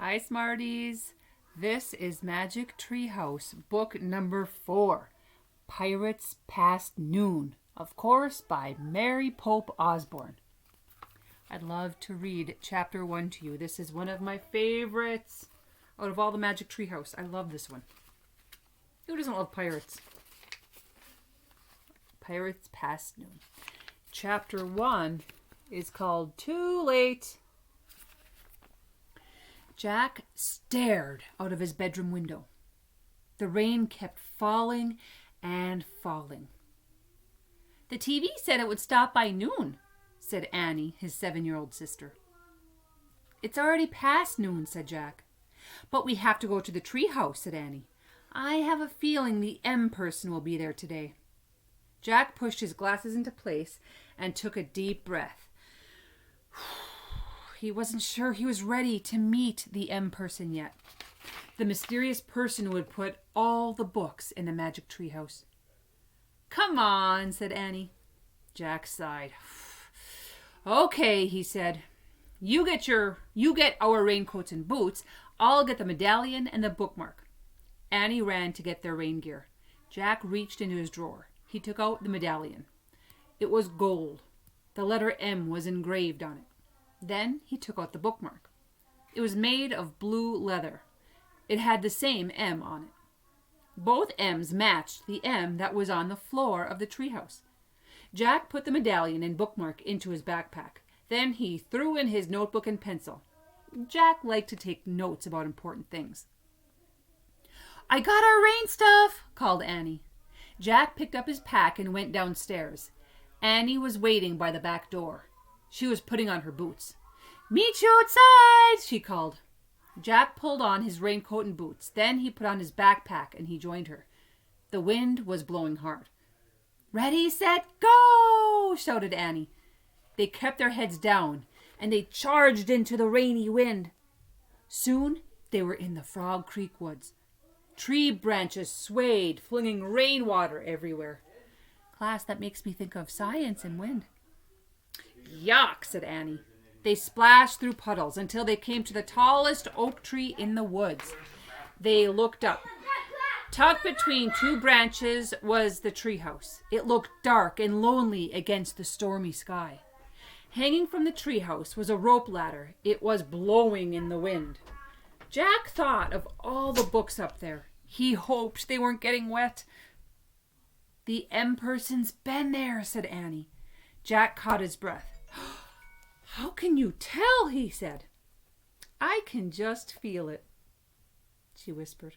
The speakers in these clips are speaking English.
Hi, Smarties. This is Magic Treehouse, book number 4, Pirates Past Noon, of course, by Mary Pope Osborne. I'd love to read chapter 1 to you. This is one of my favorites out of all the Magic Treehouse. I love this one. Who doesn't love pirates? Pirates Past Noon. Chapter 1 is called Too Late. Jack stared out of his bedroom window. The rain kept falling and falling. The TV said it would stop by noon, said Annie, his 7-year-old sister. It's already past noon, said Jack. But we have to go to the treehouse, said Annie. I have a feeling the M person will be there today. Jack pushed his glasses into place and took a deep breath. He wasn't sure he was ready to meet the M person yet. The mysterious person who would put all the books in the Magic Treehouse. Come on, said Annie. Jack sighed. Okay, he said. You get our raincoats and boots. I'll get the medallion and the bookmark. Annie ran to get their rain gear. Jack reached into his drawer. He took out the medallion. It was gold. The letter M was engraved on it. Then he took out the bookmark. It was made of blue leather. It had the same M on it. Both M's matched the M that was on the floor of the treehouse. Jack put the medallion and bookmark into his backpack. Then he threw in his notebook and pencil. Jack liked to take notes about important things. I got our rain stuff, called Annie. Jack picked up his pack and went downstairs. Annie was waiting by the back door. She was putting on her boots. Meet you outside, she called. Jack pulled on his raincoat and boots. Then he put on his backpack and he joined her. The wind was blowing hard. Ready, set, go, shouted Annie. They kept their heads down and they charged into the rainy wind. Soon they were in the Frog Creek woods. Tree branches swayed, flinging rainwater everywhere. Class, that makes me think of science and wind. Yuck, said Annie. They splashed through puddles until they came to the tallest oak tree in the woods. They looked up. Tucked between 2 branches was the treehouse. It looked dark and lonely against the stormy sky. Hanging from the treehouse was a rope ladder. It was blowing in the wind. Jack thought of all the books up there. He hoped they weren't getting wet. The M person's been there, said Annie. Jack caught his breath. How can you tell? He said. I can just feel it, she whispered.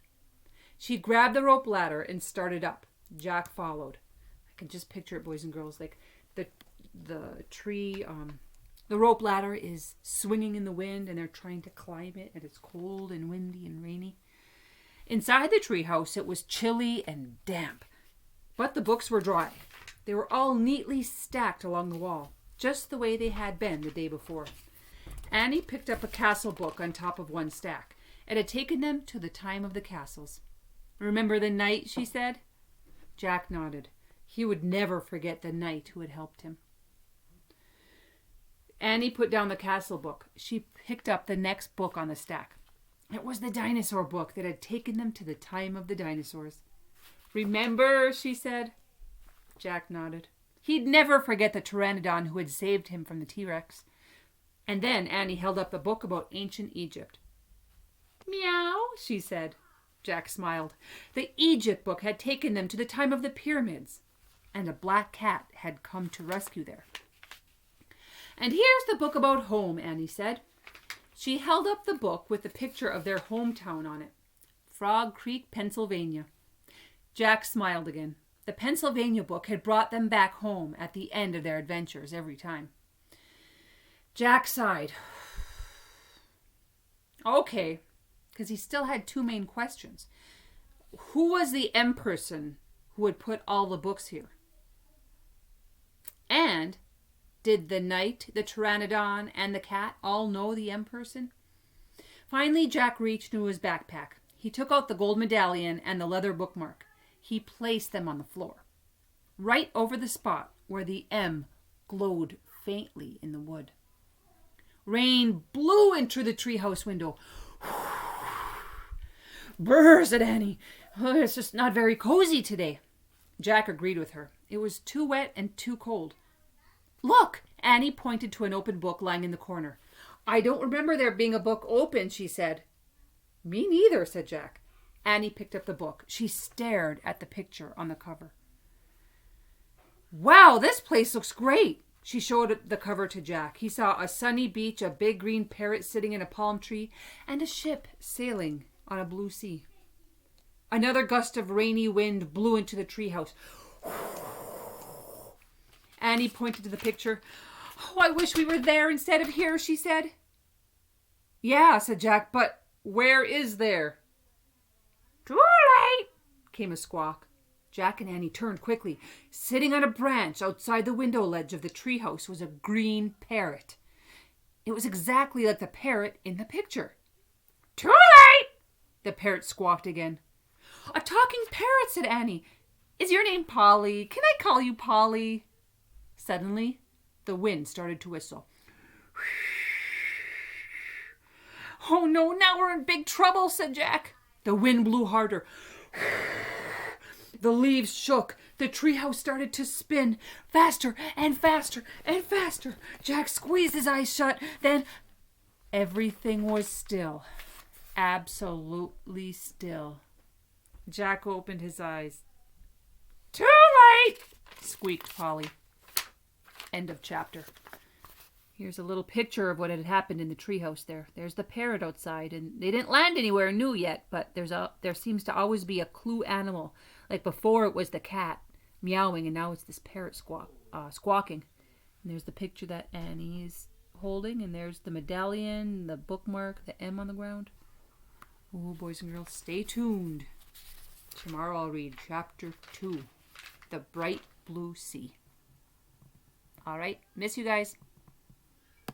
She grabbed the rope ladder and started up. Jack followed. I can just picture it, boys and girls, like the tree, the rope ladder is swinging in the wind and they're trying to climb it and it's cold and windy and rainy. Inside the treehouse, it was chilly and damp, but the books were dry. They were all neatly stacked along the wall, just the way they had been the day before. Annie picked up a castle book on top of one stack. It had taken them to the time of the castles. Remember the knight, she said? Jack nodded. He would never forget the knight who had helped him. Annie put down the castle book. She picked up the next book on the stack. It was the dinosaur book that had taken them to the time of the dinosaurs. Remember, she said. Jack nodded. He'd never forget the pteranodon who had saved him from the T-Rex. And then Annie held up the book about ancient Egypt. Meow, she said. Jack smiled. The Egypt book had taken them to the time of the pyramids, and a black cat had come to rescue there. And here's the book about home, Annie said. She held up the book with the picture of their hometown on it. Frog Creek, Pennsylvania. Jack smiled again. The Pennsylvania book had brought them back home at the end of their adventures every time. Jack sighed. Okay, because he still had 2 main questions. Who was the M person who had put all the books here? And did the knight, the pteranodon, and the cat all know the M person? Finally, Jack reached into his backpack. He took out the gold medallion and the leather bookmark. He placed them on the floor, right over the spot where the M glowed faintly in the wood. Rain blew in through the treehouse window. Brr, said Annie. Oh, it's just not very cozy today. Jack agreed with her. It was too wet and too cold. Look! Annie pointed to an open book lying in the corner. I don't remember there being a book open, she said. Me neither, said Jack. Annie picked up the book. She stared at the picture on the cover. Wow, this place looks great. She showed the cover to Jack. He saw a sunny beach, a big green parrot sitting in a palm tree, and a ship sailing on a blue sea. Another gust of rainy wind blew into the treehouse. Annie pointed to the picture. Oh, I wish we were there instead of here, she said. Yeah, said Jack, but where is there? Too late, came a squawk. Jack and Annie turned quickly. Sitting on a branch outside the window ledge of the treehouse was a green parrot. It was exactly like the parrot in the picture. Too late, the parrot squawked again. A talking parrot, said Annie. Is your name Polly? Can I call you Polly? Suddenly, the wind started to whistle. Oh no, now we're in big trouble, said Jack. The wind blew harder. The leaves shook. The treehouse started to spin. Faster and faster and faster. Jack squeezed his eyes shut. Then everything was still. Absolutely still. Jack opened his eyes. Too late, squeaked Polly. End of chapter. Here's a little picture of what had happened in the treehouse there. There's the parrot outside, and they didn't land anywhere new yet, but there seems to always be a clue animal. Like before it was the cat meowing, and now it's this parrot squawking. And there's the picture that Annie is holding, and there's the medallion, the bookmark, the M on the ground. Oh, boys and girls, stay tuned. Tomorrow I'll read chapter 2, The Bright Blue Sea. All right, miss you guys.